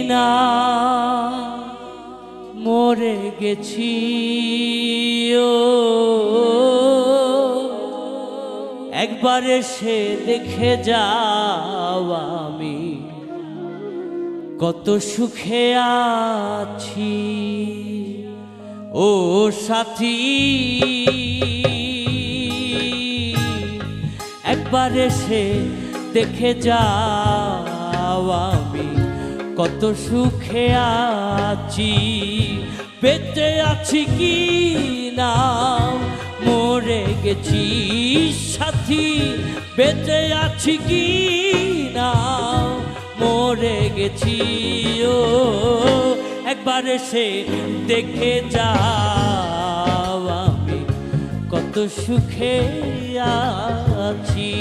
না মরে গেছি ও একবার এসে দেখে যাও আমি কত সুখে আছি ও সাথী একবার এসে দেখে যাও আমি কত সুখে আছি বেঁচে আছি কি না মরে গেছি সাথী বেঁচে আছি কি না মরে গেছি ও একবার এসে দেখে যাও আমি কত সুখে আছি।